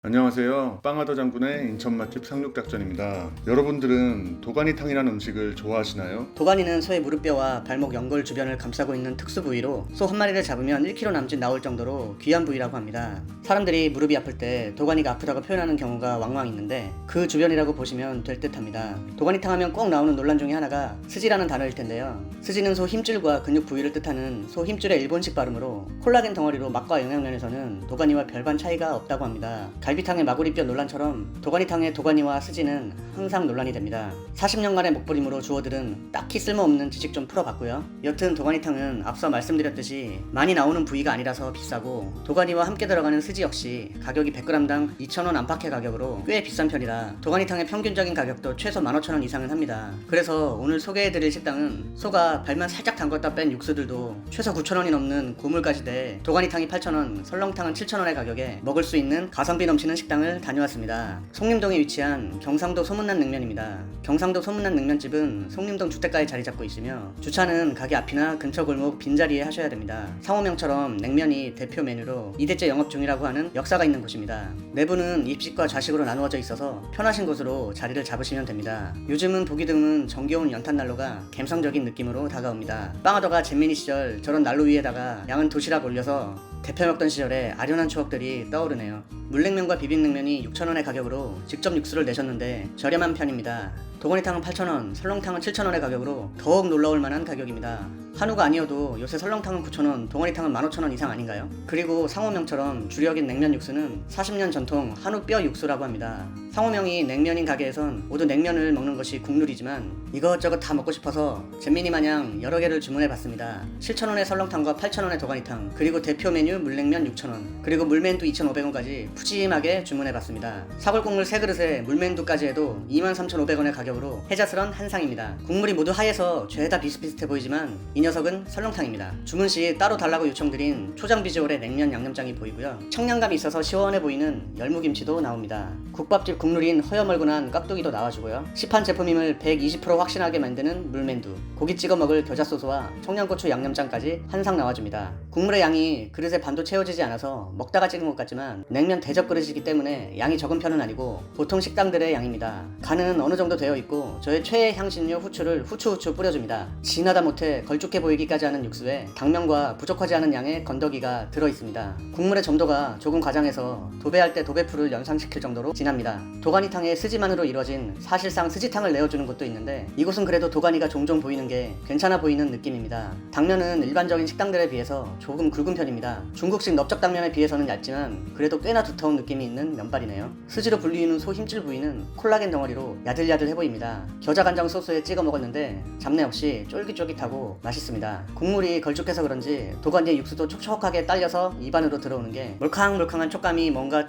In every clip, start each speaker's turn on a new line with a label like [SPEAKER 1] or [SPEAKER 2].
[SPEAKER 1] 안녕하세요. 빵하더 장군의 인천 맛집 상륙작전입니다. 여러분들은 도가니탕이라는 음식을 좋아하시나요?
[SPEAKER 2] 도가니는 소의 무릎뼈와 발목 연골 주변을 감싸고 있는 특수 부위로 소 한 마리를 잡으면 1kg 남짓 나올 정도로 귀한 부위라고 합니다. 사람들이 무릎이 아플 때 도가니가 아프다고 표현하는 경우가 왕왕 있는데 그 주변이라고 보시면 될 듯합니다. 도가니탕 하면 꼭 나오는 논란 중에 하나가 스지라는 단어일 텐데요. 스지는 소 힘줄과 근육 부위를 뜻하는 소 힘줄의 일본식 발음으로 콜라겐 덩어리로 맛과 영양면에서는 도가니와 별반 차이가 없다고 합니다. 갈비탕의 마구리뼈 논란처럼 도가니탕의 도가니와 스지는 항상 논란이 됩니다. 40년간의 목부림으로 주워들은 딱히 쓸모없는 지식 좀 풀어봤고요. 여튼 도가니탕은 앞서 말씀드렸듯이 많이 나오는 부위가 아니라서 비싸고, 도가니와 함께 들어가는 스지 역시 가격이 100g당 2,000원 안팎의 가격으로 꽤 비싼 편이라 도가니탕의 평균적인 가격도 최소 15,000원 이상은 합니다. 그래서 오늘 소개해드릴 식당은 소가 발만 살짝 담궜다 뺀 육수들도 최소 9,000원이 넘는 고물까지 돼 도가니탕이 8,000원, 설렁탕은 7,000원의 가격에 먹을 수 있는 가성비 넘치는 식당을 다녀왔습니다. 송림동에 위치한 경상도 소문난 냉면입니다. 경상도 소문난 냉면집은 송림동 주택가에 자리 잡고 있으며 주차는 가게 앞이나 근처 골목 빈자리에 하셔야 됩니다. 상호명처럼 냉면이 대표 메뉴로 2대째 영업 중이라고 하는 역사가 있는 곳입니다. 내부는 입식과 좌식으로 나누어져 있어서 편하신 곳으로 자리를 잡으시면 됩니다. 요즘은 보기 드문 정겨운 연탄 난로가 감성적인 느낌으로 다가옵니다. 빵하더가 잼민이 시절 저런 난로 위에다가 양은 도시락 올려서 대표 먹던 시절에 아련한 추억들이 떠오르네요. 물냉면과 비빔냉면이 6,000원의 가격으로 직접 육수를 내셨는데 저렴한 편입니다. 도가니탕은 8,000원, 설렁탕은 7,000원의 가격으로 더욱 놀라울 만한 가격입니다. 한우가 아니어도 요새 설렁탕은 9,000원, 도가니탕은 15,000원 이상 아닌가요? 그리고 상호명처럼 주력인 냉면 육수는 40년 전통 한우 뼈 육수라고 합니다. 상호명이 냉면인 가게에선 모두 냉면을 먹는 것이 국룰이지만 이것저것 다 먹고 싶어서 잼민이 마냥 여러 개를 주문해봤습니다. 7,000원의 설렁탕과 8,000원의 도가니탕, 그리고 대표 메뉴 물냉면 6,000원, 그리고 물맨두 2,500원까지 푸짐하게 주문해봤습니다. 사골국물 3그릇에 물맨두까지 해도 23,500원의 가격으로 혜자스런 한 상입니다. 국물이 모두 하얘서 죄다 비슷비슷해 보이지만 이 녀석은 설렁탕입니다. 주문 시 따로 달라고 요청드린 초장 비주얼의 냉면 양념장이 보이고요. 청량감이 있어서 시원해 보이는 열무김치도 나옵니다. 국밥집 국룰인 허여멀건한 깍두기도 나와주고요. 시판 제품임을 120% 확신하게 만드는 물맨두, 고기 찍어 먹을 겨자소스와 청양고추 양념장까지 한 상 나와줍니다. 국물의 양이 그릇에 반도 채워지지 않아서 먹다가 찍은 것 같지만 냉면 대접 그릇이기 때문에 양이 적은 편은 아니고 보통 식당들의 양입니다. 간은 어느 정도 되어 있고 저의 최애 향신료 후추를 후추 뿌려줍니다. 진하다 못해 걸쭉해 보이기까지 하는 육수에 당면과 부족하지 않은 양의 건더기가 들어있습니다. 국물의 점도가 조금 과장해서 도배할 때 도배풀을 연상시킬 정도로 진합니다. 도가니탕의 스지만으로 이루어진 사실상 스지탕을 내어주는 곳도 있는데 이곳은 그래도 도가니가 종종 보이는 게 괜찮아 보이는 느낌입니다. 당면은 일반적인 식당들에 비해서 조금 굵은 편입니다. 중국식 넓적당면에 비해서는 얇지만 그래도 꽤나 두터운 느낌이 있는 면발이네요. 스지로 불리는 소 힘줄 부위는 콜라겐 덩어리로 야들야들해 보입니다. 겨자간장 소스에 찍어 먹었는데 잡내 없이 쫄깃쫄깃하고 맛있습니다. 국물이 걸쭉해서 그런지 도가니의 육수도 촉촉하게 딸려서 입안으로 들어오는 게 몰캉몰캉한 촉감이 뭔가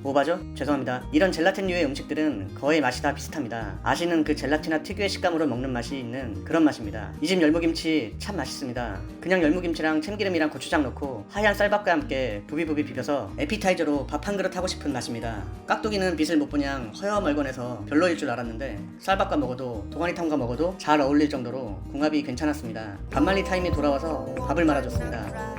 [SPEAKER 2] 오바죠? 죄송합니다. 이런 젤라틴류의 음식들은 거의 맛이 다 비슷합니다. 아시는 그 젤라틴화 특유의 식감으로 먹는 맛이 있는 그런 맛입니다. 이 집 열무김치 참 맛있습니다. 그냥 열무김치랑 참기름이랑 고추장 넣고 하얀 쌀밥과 함께 부비부비 비벼서 에피타이저로 밥 한 그릇 하고 싶은 맛입니다. 깍두기는 빛을 못 보냥 허여멀건해서 별로일 줄 알았는데 쌀밥과 먹어도 도가니탕과 먹어도 잘 어울릴 정도로 궁합이 괜찮았습니다. 밥말리 타임이 돌아와서 밥을 말아줬습니다.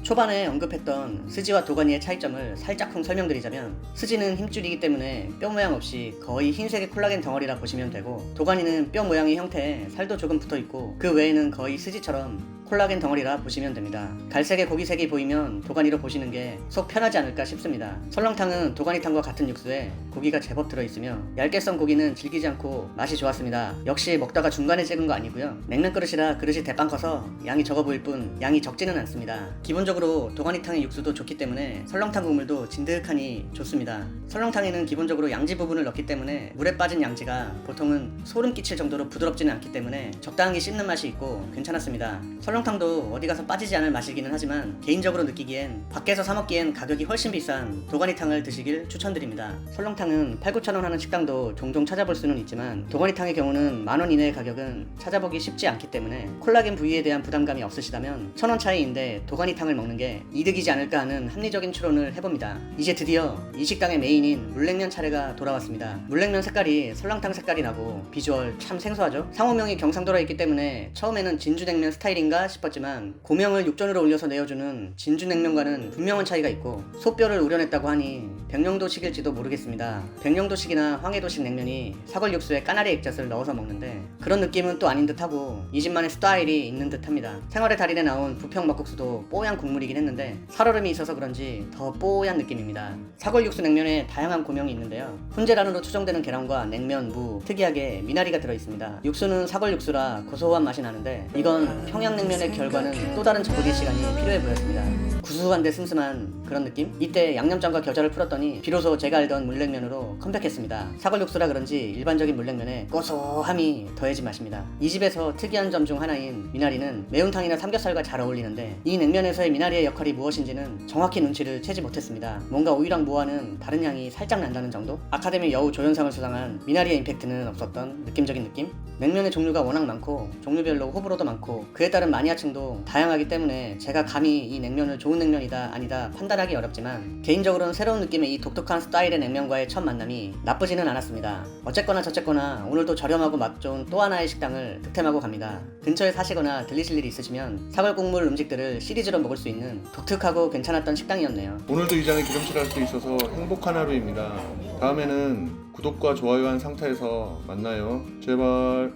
[SPEAKER 2] 초반에 언급했던 스지와 도가니의 차이점을 살짝쿵 설명드리자면, 스지는 힘줄이기 때문에 뼈 모양 없이 거의 흰색의 콜라겐 덩어리라 보시면 되고, 도가니는 뼈 모양의 형태에 살도 조금 붙어있고 그 외에는 거의 스지처럼 콜라겐 덩어리라 보시면 됩니다. 갈색의 고기색이 보이면 도가니로 보시는 게 속 편하지 않을까 싶습니다. 설렁탕은 도가니탕과 같은 육수에 고기가 제법 들어있으며 얇게 썬 고기는 질기지 않고 맛이 좋았습니다. 역시 먹다가 중간에 찍은 거 아니고요. 냉면 그릇이라 그릇이 대빵 커서 양이 적어 보일 뿐 양이 적지는 않습니다. 기본적으로 도가니탕의 육수도 좋기 때문에 설렁탕 국물도 진득하니 좋습니다. 설렁탕에는 기본적으로 양지 부분을 넣기 때문에 물에 빠진 양지가 보통은 소름 끼칠 정도로 부드럽지는 않기 때문에 적당히 씹는 맛이 있고 괜찮았습니다. 설렁탕도 어디 가서 빠지지 않을 맛이기는 하지만 개인적으로 느끼기엔 밖에서 사 먹기엔 가격이 훨씬 비싼 도가니탕을 드시길 추천드립니다. 설렁탕은 8,000~9,000원 하는 식당도 종종 찾아볼 수는 있지만 도가니탕의 경우는 만원 이내의 가격은 찾아보기 쉽지 않기 때문에 콜라겐 부위에 대한 부담감이 없으시다면 1,000원 차이인데 도가니탕을 먹는 게 이득이지 않을까 하는 합리적인 추론을 해봅니다. 이제 드디어 이 식당의 메인인 물냉면 차례가 돌아왔습니다. 물냉면 색깔이 설렁탕 색깔이 나고 비주얼 참 생소하죠? 상호명이 경상도라 있기 때문에 처음에는 진주냉면 스타일인가 싶었지만 고명을 육전으로 올려서 내어주는 진주냉면과는 분명한 차이가 있고 소뼈를 우려냈다고 하니 백령도식일지도 모르겠습니다. 백령도식이나 황해도식 냉면이 사골육수에 까나리 액젓을 넣어서 먹는데 그런 느낌은 또 아닌 듯하고 이 집만의 스타일이 있는 듯합니다. 생활의 달인에 나온 부평 막국수도 뽀얀 국물이긴 했는데 살얼음이 있어서 그런지 더 뽀얀 느낌입니다. 사골육수 냉면에 다양한 고명이 있는데요. 훈제란으로 추정되는 계란과 냉면, 무, 특이하게 미나리가 들어있습니다. 육수는 사골육수라 고소한 맛이 나는데 이건 평양냉면의 결과는 또 다른 적응의 시간이 필요해 보였습니다. 구수한데 슴슴한 그런 느낌? 이때 양념장과 겨자를 풀었더니 비로소 제가 알던 물냉면으로 컴백했습니다. 사골육수라 그런지 일반적인 물냉면에 고소함이 더해진 맛입니다. 이 집에서 특이한 점 중 하나인 미나리는 매운탕이나 삼겹살과 잘 어울리는데 이 냉면에서의 미나리의 역할이 무엇인지는 정확히 눈치를 채지 못했습니다. 뭔가 오이랑 무와는 다른 향이 살짝 난다는 정도? 아카데미 여우 조연상을 수상한 미나리의 임팩트는 없었던 느낌적인 느낌? 냉면의 종류가 워낙 많고 종류별로 호불호도 많고 그에 따른 마니아층도 다양하기 때문에 제가 감히 이 냉면을 좋은 냉면이다 아니다 판단하기 어렵지만 개인적으로는 새로운 느낌의 이 독특한 스타일의 냉면과의 첫 만남이 나쁘지는 않았습니다. 어쨌거나 저쨌거나 오늘도 저렴하고 맛 좋은 또 하나의 식당을 득템하고 갑니다. 근처에 사시거나 들리실 일이 있으시면 사골국물 음식들을 시리즈로 먹을 수 있는 독특하고 괜찮았던 식당이었네요.
[SPEAKER 1] 오늘도 이 장에 기름칠할 수 있어서 행복한 하루입니다. 다음에는 구독과 좋아요 한 상태에서 만나요. 제발.